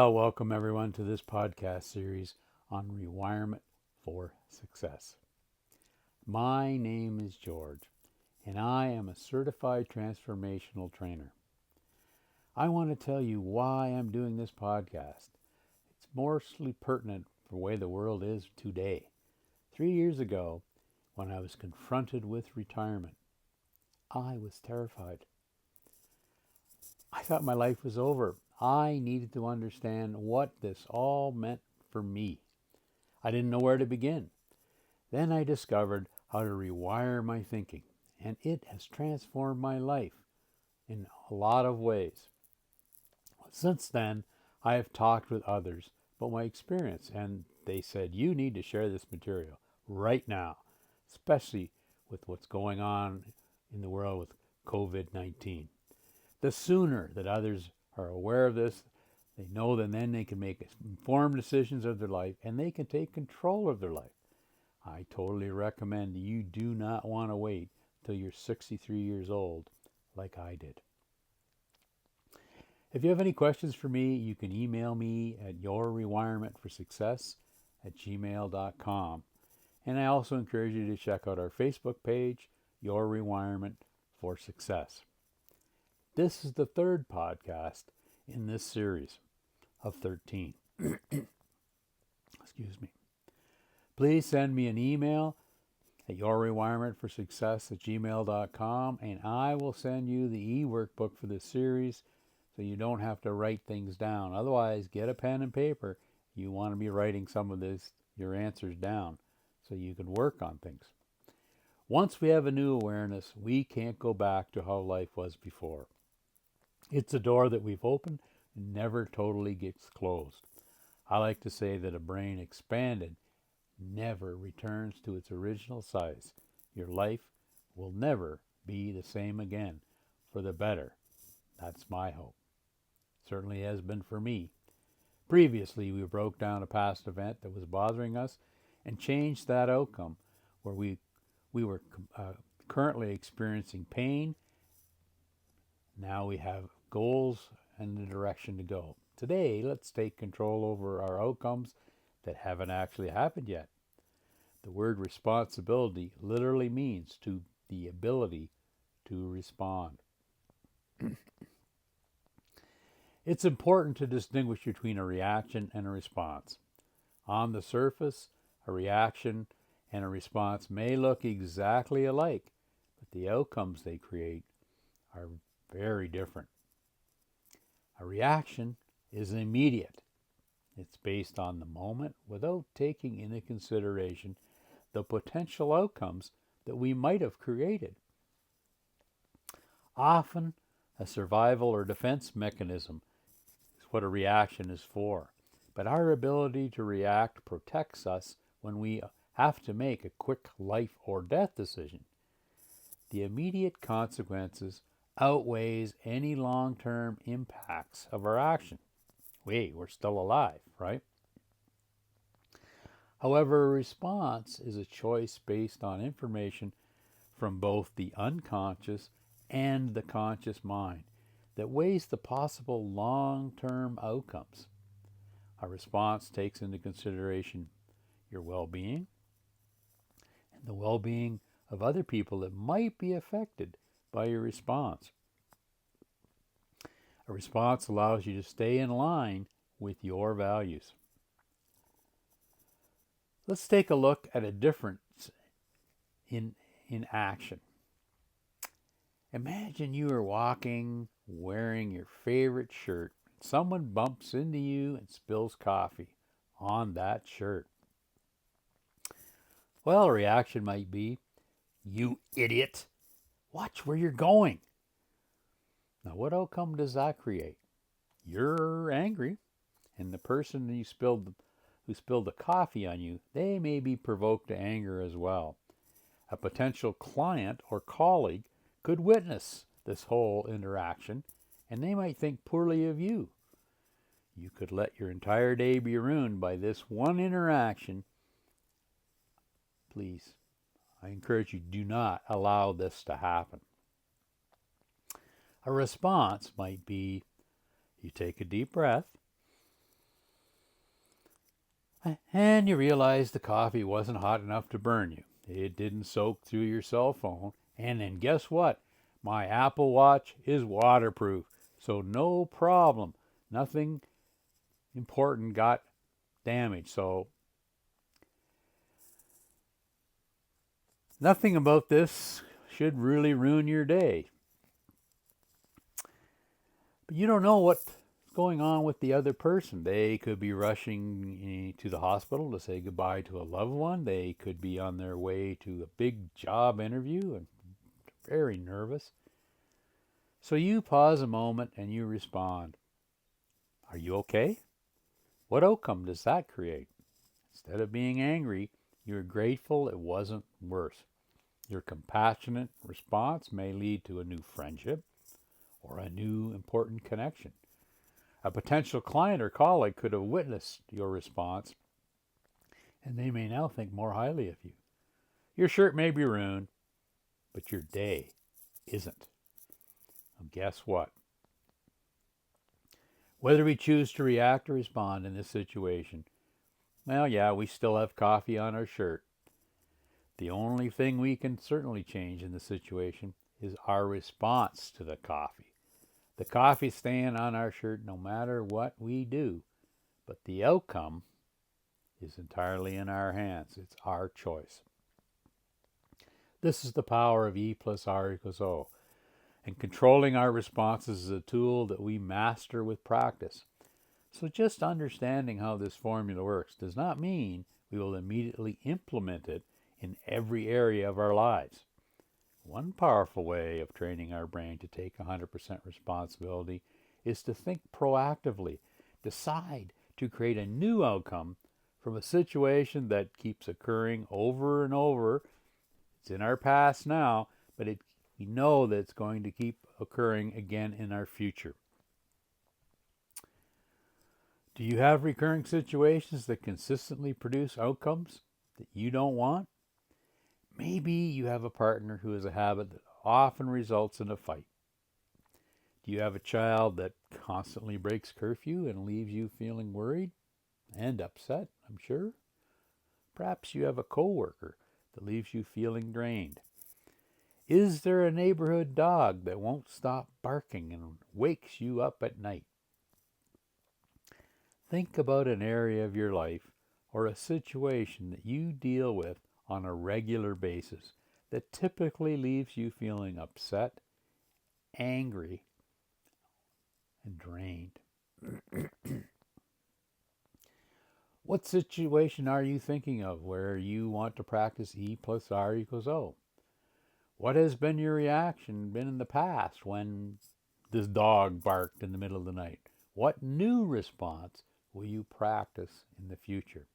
Well, welcome everyone to this podcast series on rewirement for success. My name is George, and I am a certified transformational trainer. I want to tell you why I'm doing this podcast. It's mostly pertinent for the way the world is today. 3 years ago, when I was confronted with retirement, I was terrified. I thought my life was over. I needed to understand what this all meant for me. I didn't know where to begin. Then I discovered how to rewire my thinking, and it has transformed my life in a lot of ways. Since then, I have talked with others about my experience, and they said, you need to share this material right now, especially with what's going on in the world with COVID-19. The sooner that others are aware of this, they know that then they can make informed decisions of their life and they can take control of their life. I totally recommend you do not want to wait till you're 63 years old like I did. If you have any questions for me, you can email me at yourrewirementforsuccess@gmail.com. And I also encourage you to check out our Facebook page, Your Rewirement for Success. This is the third podcast in this series of 13. Excuse me. Please send me an email at yourrewirementforsuccess@gmail.com, and I will send you the e-workbook for this series so you don't have to write things down. Otherwise, get a pen and paper. You want to be writing some of your answers down so you can work on things. Once we have a new awareness, we can't go back to how life was before. It's a door that we've opened and never totally gets closed. I like to say that a brain expanded never returns to its original size. Your life will never be the same again for the better. That's my hope. Certainly has been for me. Previously, we broke down a past event that was bothering us and changed that outcome where we were currently experiencing pain. Now we have goals and the direction to go. Today, let's take control over our outcomes that haven't actually happened yet. The word responsibility literally means to the ability to respond. It's important to distinguish between a reaction and a response. On the surface, a reaction and a response may look exactly alike, but the outcomes they create are very different. A reaction is immediate. It's based on the moment without taking into consideration the potential outcomes that we might have created. Often, a survival or defense mechanism is what a reaction is for. But our ability to react protects us when we have to make a quick life or death decision. The immediate consequences outweighs any long-term impacts of our action. We're still alive, right? However, a response is a choice based on information from both the unconscious and the conscious mind that weighs the possible long-term outcomes. A response takes into consideration your well-being and the well-being of other people that might be affected by your response. A response allows you to stay in line with your values. Let's take a look at a difference in action. Imagine you are walking wearing your favorite shirt. Someone bumps into you and spills coffee on that shirt. Well, a reaction might be, "You idiot, watch where you're going." Now, what outcome does that create? You're angry, and the person who spilled the coffee on you, they may be provoked to anger as well. A potential client or colleague could witness this whole interaction, and they might think poorly of you. You could let your entire day be ruined by this one interaction. Please, I encourage you, do not allow this to happen. A response might be, you take a deep breath, And you realize the coffee wasn't hot enough to burn you. It didn't soak through your cell phone. And then guess what? My Apple Watch is waterproof. So no problem. Nothing important got damaged. So nothing about this should really ruin your day. But you don't know what's going on with the other person. They could be rushing to the hospital to say goodbye to a loved one. They could be on their way to a big job interview and very nervous. So you pause a moment and you respond. Are you okay? What outcome does that create? Instead of being angry, you're grateful it wasn't worse. Your compassionate response may lead to a new friendship or a new important connection. A potential client or colleague could have witnessed your response, and they may now think more highly of you. Your shirt may be ruined, but your day isn't. And guess what? Whether we choose to react or respond in this situation, well, yeah, we still have coffee on our shirt. The only thing we can certainly change in the situation is our response to the coffee. The coffee staying on our shirt no matter what we do, but the outcome is entirely in our hands. It's our choice. This is the power of E plus R equals O. And controlling our responses is a tool that we master with practice. So just understanding how this formula works does not mean we will immediately implement it in every area of our lives. One powerful way of training our brain to take 100% responsibility is to think proactively, decide to create a new outcome from a situation that keeps occurring over and over. It's in our past now, but we know that it's going to keep occurring again in our future. Do you have recurring situations that consistently produce outcomes that you don't want? Maybe you have a partner who has a habit that often results in a fight. Do you have a child that constantly breaks curfew and leaves you feeling worried and upset, I'm sure? Perhaps you have a coworker that leaves you feeling drained. Is there a neighborhood dog that won't stop barking and wakes you up at night? Think about an area of your life or a situation that you deal with on a regular basis that typically leaves you feeling upset, angry, and drained. What situation are you thinking of where you want to practice E plus R equals O? What has been your reaction been in the past when this dog barked in the middle of the night? What new response will you practice in the future?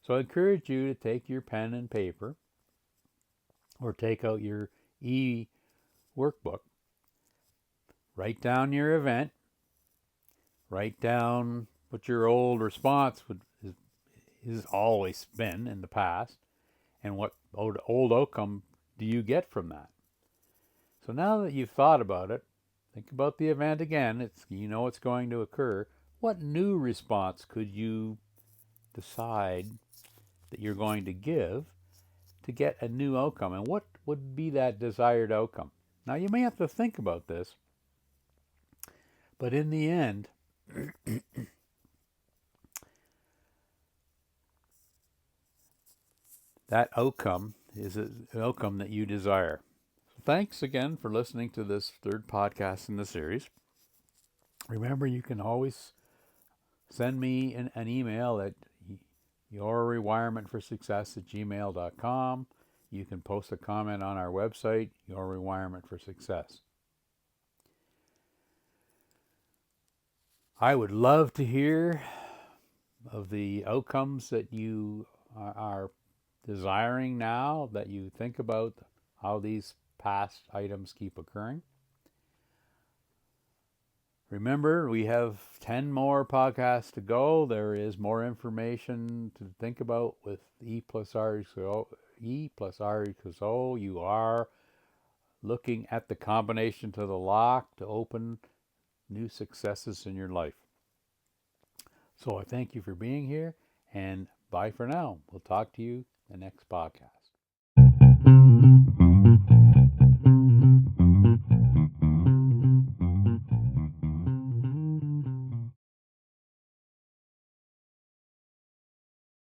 So I encourage you to take your pen and paper or take out your e-workbook, write down your event, write down what your old response has always been in the past, and what old outcome do you get from that. So now that you've thought about it, think about the event again. You know it's going to occur. What new response could you decide that you're going to give to get a new outcome? And what would be that desired outcome? Now, you may have to think about this, but in the end, that outcome is an outcome that you desire. So thanks again for listening to this third podcast in the series. Remember, you can always send me an email at yourrewirementforsuccess@gmail.com. You can post a comment on our website, Your Rewirement for Success. I would love to hear of the outcomes that you are desiring now that you think about how these past items keep occurring. Remember, we have 10 more podcasts to go. There is more information to think about with E plus R equals O. You are looking at the combination to the lock to open new successes in your life. So I thank you for being here, and Bye for now. We'll talk to you the next podcast.